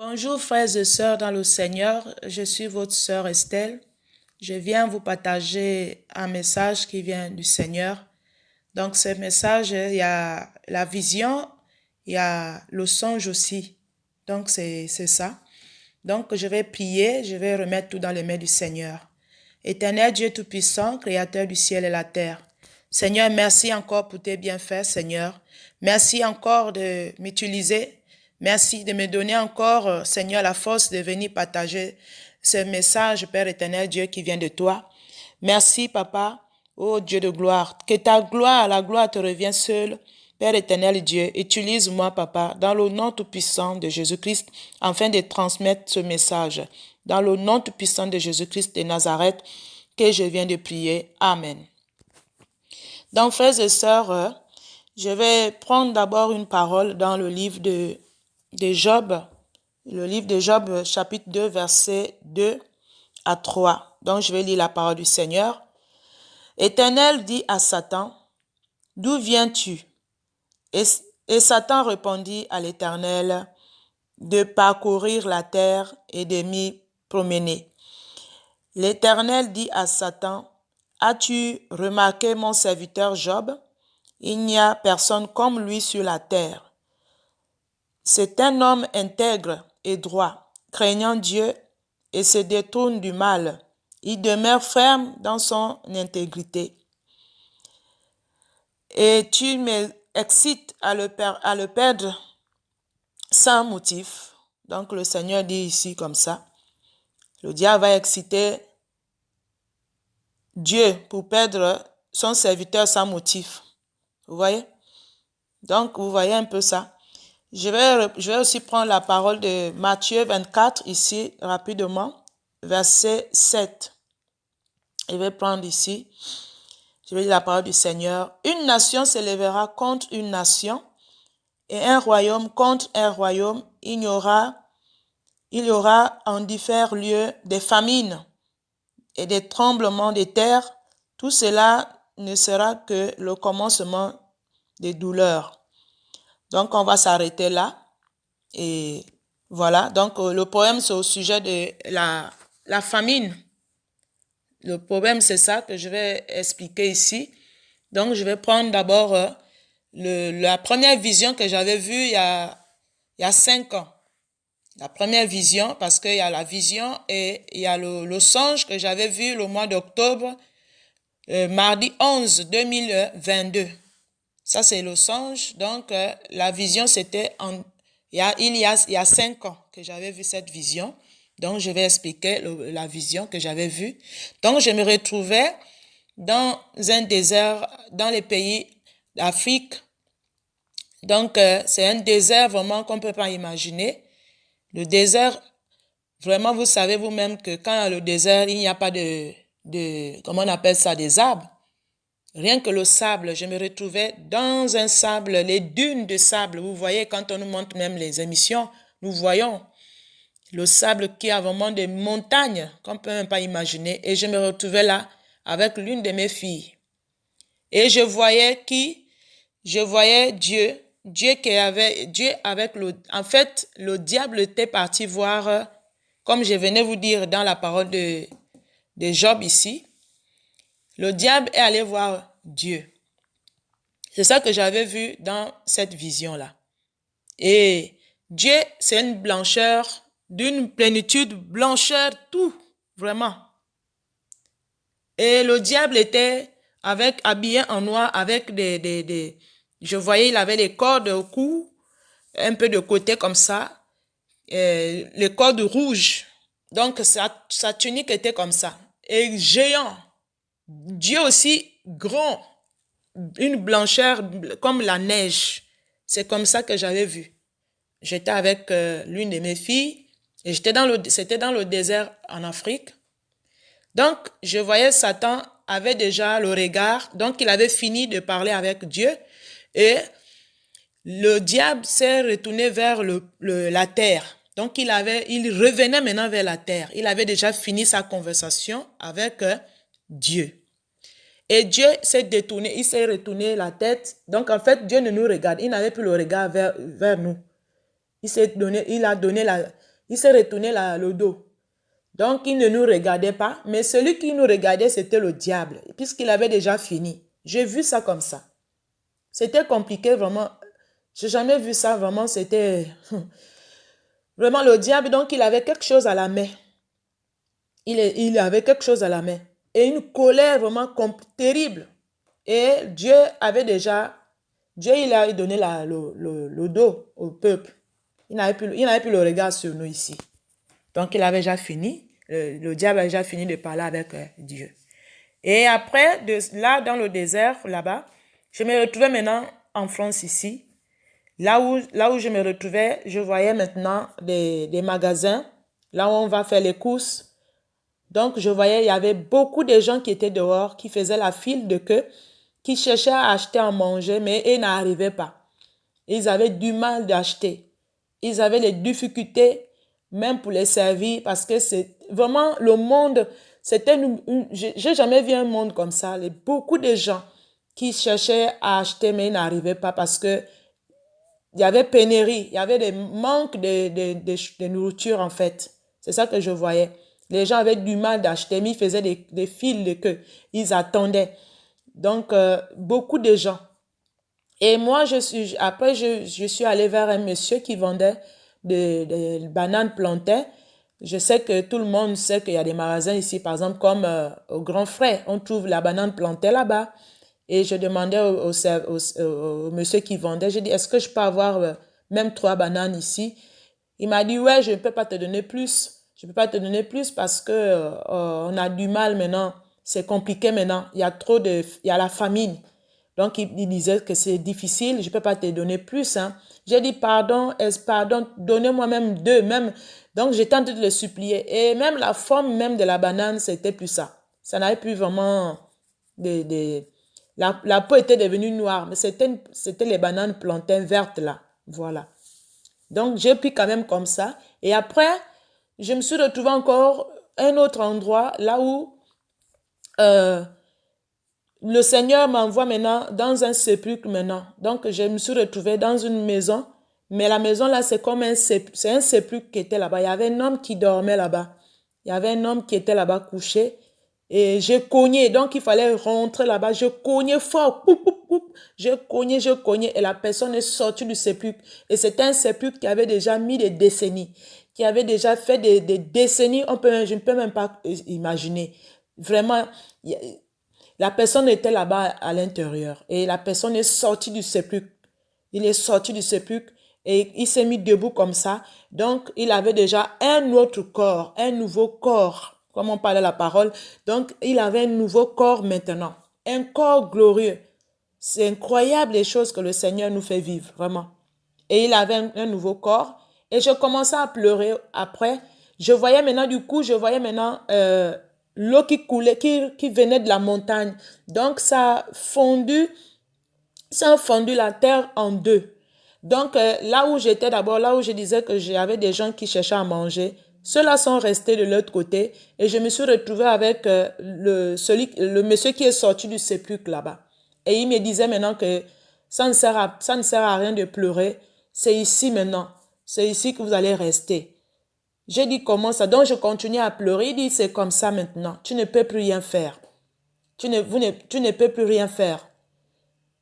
Bonjour frères et sœurs dans le Seigneur, je suis votre sœur Estelle. Je viens vous partager un message qui vient du Seigneur. Donc ce message, il y a la vision, il y a le songe aussi. Donc c'est ça. Donc je vais prier, je vais remettre tout dans les mains du Seigneur. Éternel Dieu Tout-Puissant, Créateur du ciel et la terre. Seigneur, merci encore pour tes bienfaits, Seigneur. Merci encore de m'utiliser. Merci de me donner encore, Seigneur, la force de venir partager ce message, Père éternel, Dieu qui vient de toi. Merci, Papa, ô Dieu de gloire. Que ta gloire, la gloire te revienne seule. Père éternel Dieu, utilise-moi, Papa, dans le nom tout-puissant de Jésus-Christ, afin de transmettre ce message. Dans le nom tout-puissant de Jésus-Christ de Nazareth, que je viens de prier. Amen. Donc, frères et sœurs, je vais prendre d'abord une parole dans le livre de Job, le livre de Job, chapitre 2, versets 2 à 3. Donc, je vais lire la parole du Seigneur. Éternel dit à Satan, « D'où viens-tu » Et Satan répondit à l'Éternel, « De parcourir la terre et de m'y promener. » L'Éternel dit à Satan, « As-tu remarqué mon serviteur Job? Il n'y a personne comme lui sur la terre. C'est un homme intègre et droit, craignant Dieu et se détourne du mal. Il demeure ferme dans son intégrité. Et tu m'excites à le perdre sans motif. » Donc le Seigneur dit ici comme ça. Le diable va exciter Dieu pour perdre son serviteur sans motif. Vous voyez? Donc vous voyez un peu ça. Je vais aussi prendre la parole de Matthieu 24 ici rapidement, verset 7. Je vais prendre ici, je vais lire la parole du Seigneur. Une nation s'élèvera contre une nation et un royaume contre un royaume. Il y aura en divers lieux des famines et des tremblements de terre. Tout cela ne sera que le commencement des douleurs. Donc, on va s'arrêter là. Et voilà. Donc, le poème, c'est au sujet de la famine. Le problème, c'est ça que je vais expliquer ici. Donc, je vais prendre d'abord la première vision que j'avais vue il y a 5 ans. La première vision, parce qu'il y a la vision et il y a le songe que j'avais vu le mois d'octobre, mardi 11 2022. Ça, c'est le songe. Donc, la vision, c'était il y a 5 ans que j'avais vu cette vision. Donc, je vais expliquer la vision que j'avais vue. Donc, je me retrouvais dans un désert, dans les pays d'Afrique. Donc, c'est un désert vraiment qu'on ne peut pas imaginer. Le désert, vraiment, vous savez vous-même que quand il y a le désert, il n'y a pas comment on appelle ça, des arbres. Rien que le sable, je me retrouvais dans un sable, les dunes de sable. Vous voyez, quand on nous montre même les émissions, nous voyons le sable qui a vraiment des montagnes qu'on ne peut même pas imaginer. Et je me retrouvais là avec l'une de mes filles. Et je voyais Dieu. En fait, le diable était parti voir, comme je venais vous dire dans la parole de Job ici, le diable est allé voir Dieu. C'est ça que j'avais vu dans cette vision-là. Et Dieu, c'est une blancheur, d'une plénitude, blancheur, tout, vraiment. Et le diable était habillé en noir avec je voyais, il avait les cordes au cou, un peu de côté comme ça, les cordes rouges. Donc, sa tunique était comme ça. Et géant. Dieu aussi grand, une blancheur comme la neige. C'est comme ça que j'avais vu. J'étais avec l'une de mes filles et c'était dans le désert en Afrique. Donc, je voyais Satan avait déjà le regard. Donc, il avait fini de parler avec Dieu et le diable s'est retourné vers la terre. Donc, il revenait maintenant vers la terre. Il avait déjà fini sa conversation avec Dieu. Et Dieu s'est détourné, il s'est retourné la tête. Donc, en fait, Dieu ne nous regarde. Il n'avait plus le regard vers nous. Il a donné Il s'est retourné le dos. Donc, il ne nous regardait pas, mais celui qui nous regardait, c'était le diable, puisqu'il avait déjà fini. J'ai vu ça comme ça. C'était compliqué, vraiment. J'ai jamais vu ça, vraiment, c'était... Vraiment, le diable, donc, il avait quelque chose à la main. Il avait quelque chose à la main. Et une colère vraiment terrible. Et Dieu avait déjà... Dieu, il a donné le dos au peuple. Il n'avait plus le regard sur nous ici. Donc, il avait déjà fini. Le diable a déjà fini de parler avec Dieu. Et après, là, dans le désert, là-bas, je me retrouvais maintenant en France ici. Là où je me retrouvais, je voyais maintenant des magasins, là où on va faire les courses. Donc, je voyais, il y avait beaucoup de gens qui étaient dehors, qui faisaient la file de queue, qui cherchaient à acheter à manger, mais ils n'arrivaient pas. Ils avaient du mal d'acheter. Ils avaient des difficultés, même pour les servir, parce que c'est vraiment le monde, c'était j'ai jamais vu un monde comme ça. Beaucoup de gens qui cherchaient à acheter, mais ils n'arrivaient pas parce que il y avait pénurie, il y avait des manques de nourriture en fait. C'est ça que je voyais. Les gens avaient du mal d'acheter, mais ils faisaient des files de queue. Ils attendaient. Donc, beaucoup de gens. Et moi, après, je suis allée vers un monsieur qui vendait des bananes plantains. Je sais que tout le monde sait qu'il y a des magasins ici, par exemple, comme au Grand Frais. On trouve la banane plantée là-bas. Et je demandais au monsieur qui vendait, j'ai dit, est-ce que je peux avoir même 3 bananes ici? Il m'a dit, ouais, je ne peux pas te donner plus. Je ne peux pas te donner plus parce que on a du mal maintenant. C'est compliqué maintenant. Il y a la famine. Donc, il disait que c'est difficile, je ne peux pas te donner plus. Hein. J'ai dit, pardon, pardon, donnez-moi même 2. Même. Donc, j'étais en train de le supplier. Et même la forme même de la banane, c'était plus ça. Ça n'avait plus vraiment la peau était devenue noire, mais c'était les bananes plantains vertes là. Voilà. Donc, j'ai pris quand même comme ça. Et après, je me suis retrouvée encore un autre endroit là où euh, le Seigneur m'envoie maintenant dans un sépulcre maintenant. Donc, je me suis retrouvée dans une maison. Mais la maison là, c'est comme c'est un sépulcre qui était là-bas. Il y avait un homme qui dormait là-bas. Il y avait un homme qui était là-bas couché. Et j'ai cogné. Donc, il fallait rentrer là-bas. Je cognais fort. Poup, poup, poup. Je cognais. Et la personne est sortie du sépulcre. Et c'était un sépulcre qui avait déjà mis des décennies. Qui avait déjà fait des décennies. Je ne peux même pas imaginer. Vraiment, la personne était là-bas à l'intérieur et la personne est sortie du sépulcre. Il est sorti du sépulcre et il s'est mis debout comme ça. Donc, il avait déjà un autre corps, un nouveau corps, comme on parlait la parole. Donc, il avait un nouveau corps maintenant, un corps glorieux. C'est incroyable les choses que le Seigneur nous fait vivre, vraiment. Et il avait un nouveau corps. Et je commençais à pleurer après. Je voyais maintenant l'eau qui coulait, qui venait de la montagne. Donc, ça a fondu la terre en deux. Donc, là où j'étais d'abord, là où je disais que j'avais des gens qui cherchaient à manger, ceux-là sont restés de l'autre côté et je me suis retrouvée avec le monsieur qui est sorti du sépulcre là-bas. Et il me disait maintenant que ça ne sert à rien de pleurer. C'est ici maintenant. C'est ici que vous allez rester. J'ai dit comment ça? Donc je continue à pleurer. Il dit c'est comme ça maintenant. Tu ne peux plus rien faire. Tu ne peux plus rien faire.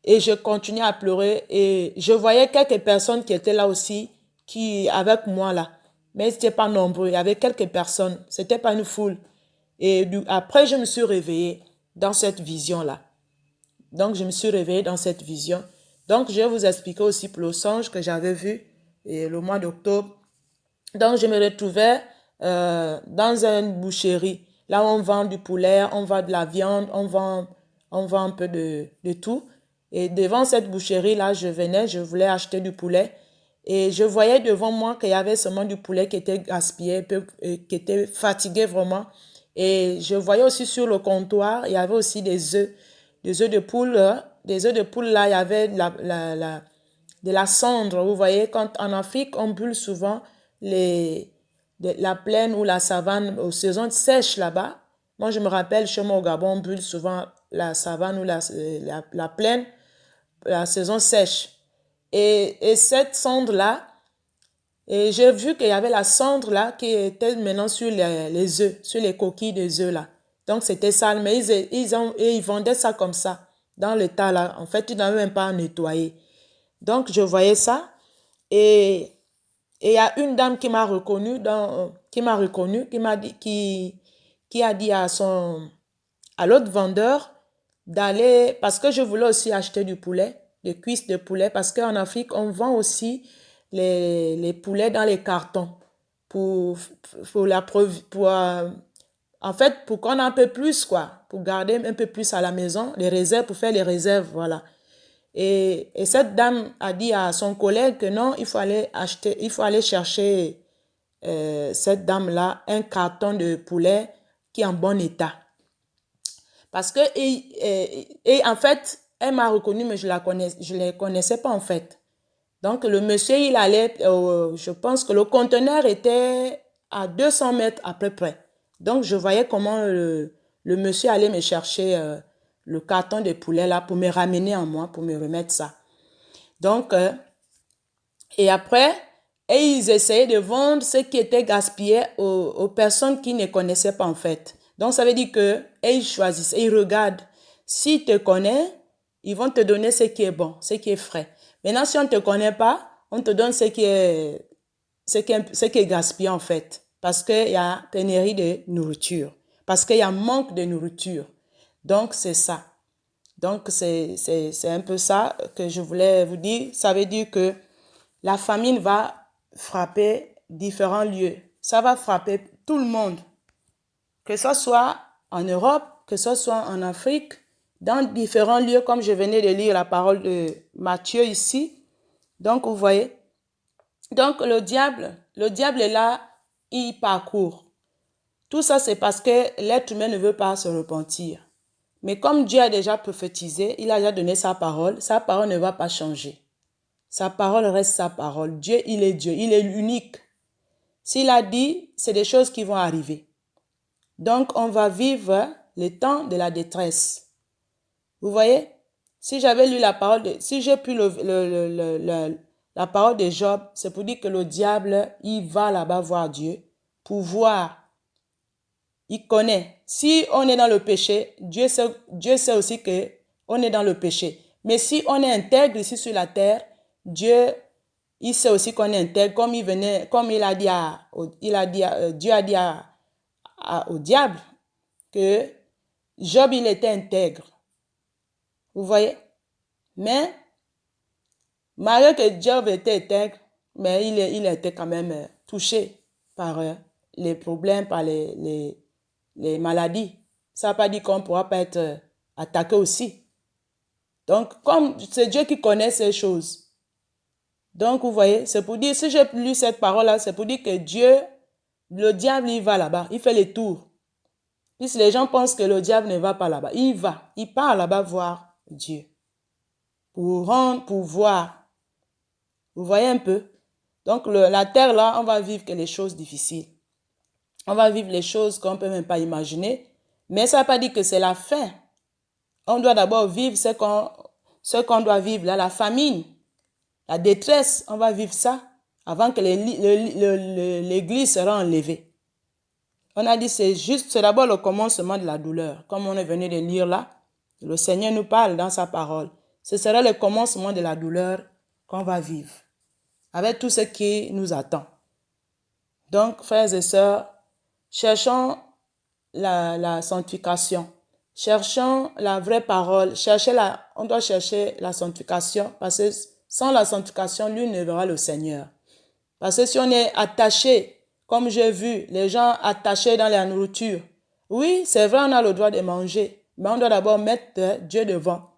Et je continuais à pleurer et je voyais quelques personnes qui étaient là aussi, qui avec moi là. Mais ce n'était pas nombreux. Il y avait quelques personnes. Ce n'était pas une foule. Et après, je me suis réveillée dans cette vision-là. Donc, je me suis réveillée dans cette vision. Donc, je vais vous expliquer aussi pour le songe que j'avais vu le mois d'octobre. Donc, je me retrouvais dans une boucherie. Là, on vend du poulet, on vend de la viande, on vend un peu de tout. Et devant cette boucherie-là, je voulais acheter du poulet. Et je voyais devant moi qu'il y avait seulement du poulet qui était gaspillé, qui était fatigué vraiment. Et je voyais aussi sur le comptoir, il y avait aussi des œufs de poule. Des œufs de poule, là, il y avait de la cendre. Vous voyez, quand en Afrique, on brûle souvent la plaine ou la savane aux saisons sèches là-bas. Moi, je me rappelle, chez moi au Gabon, on brûle souvent la savane ou la plaine, la saison sèche. Et cette cendre-là, Et j'ai vu qu'il y avait la cendre là qui était maintenant sur les œufs, sur les coquilles des œufs là. Donc c'était sale, mais ils vendaient ça comme ça, dans le tas là. En fait, ils n'avaient même pas à nettoyer. Donc je voyais ça et il y a une dame qui m'a reconnue, qui a dit à l'autre vendeur d'aller, parce que je voulais aussi acheter du poulet, des cuisses de poulet, parce qu'en Afrique, on vend aussi les poulets dans les cartons pour la en fait, pour qu'on ait un peu plus, quoi, pour garder un peu plus à la maison, les réserves, pour faire les réserves, voilà. Et cette dame a dit à son collègue que non, il faut aller chercher cette dame-là un carton de poulet qui est en bon état. Parce que, et en fait, elle m'a reconnue, mais je ne la connaissais pas en fait. Donc, le monsieur, il allait, je pense que le conteneur était à 200 mètres à peu près. Donc, je voyais comment le monsieur allait me chercher le carton de poulet là pour me ramener en moi, pour me remettre ça. Donc, et après, et ils essayaient de vendre ce qui était gaspillé aux personnes qui ne connaissaient pas en fait. Donc, ça veut dire que ils choisissent, ils regardent. S'ils te connaissent, ils vont te donner ce qui est bon, ce qui est frais. Maintenant, si on ne te connaît pas, on te donne ce qui est gaspillé en fait. Parce qu'il y a pénurie de nourriture. Parce qu'il y a manque de nourriture. Donc, c'est ça. Donc, c'est un peu ça que je voulais vous dire. Ça veut dire que la famine va frapper différents lieux. Ça va frapper tout le monde. Que ce soit en Europe, que ce soit en Afrique, dans différents lieux, comme je venais de lire la parole de Matthieu ici. Donc, vous voyez. Donc, le diable est là, il parcourt. Tout ça, c'est parce que l'être humain ne veut pas se repentir. Mais comme Dieu a déjà prophétisé, il a déjà donné sa parole ne va pas changer. Sa parole reste sa parole. Dieu, il est l'unique. S'il a dit, c'est des choses qui vont arriver. Donc, on va vivre le temps de la détresse. Vous voyez? Si j'avais lu la parole, si j'ai pu la parole de Job, c'est pour dire que le diable, il va là-bas voir Dieu pour voir. Il connaît. Si on est dans le péché, Dieu sait aussi que on est dans le péché. Mais si on est intègre ici sur la terre, Dieu, il sait aussi qu'on est intègre, comme il a dit Dieu a dit au diable que Job, il était intègre. Vous voyez? Mais, malgré que Job était intègre, mais il était quand même touché par les problèmes, par les maladies. Ça n'a pas dit qu'on ne pourra pas être attaqué aussi. Donc, comme c'est Dieu qui connaît ces choses. Donc, vous voyez, c'est pour dire, si j'ai lu cette parole-là, c'est pour dire que Dieu, le diable, il va là-bas, il fait les tours. Puisque les gens pensent que le diable ne va pas là-bas, il part là-bas voir Dieu. Pour voir. Vous voyez un peu? Donc, la terre là, on va vivre que les choses difficiles. On va vivre les choses qu'on ne peut même pas imaginer. Mais ça ne veut pas dire que c'est la fin. On doit d'abord vivre ce qu'on doit vivre là, la famine, la détresse. On va vivre ça avant que l'église sera enlevée. On a dit c'est d'abord le commencement de la douleur. Comme on est venu de lire là, le Seigneur nous parle dans sa parole. Ce sera le commencement de la douleur qu'on va vivre, avec tout ce qui nous attend. Donc, frères et sœurs, cherchons la sanctification. Cherchons la vraie parole. On doit chercher la sanctification parce que sans la sanctification, lui ne verra le Seigneur. Parce que si on est attaché, comme j'ai vu, les gens attachés dans la nourriture, oui, c'est vrai, on a le droit de manger, mais on doit d'abord mettre Dieu devant.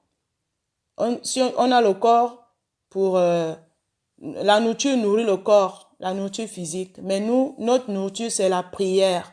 Si on a le corps pour... la nourriture nourrit le corps, la nourriture physique. Mais notre nourriture, c'est la prière.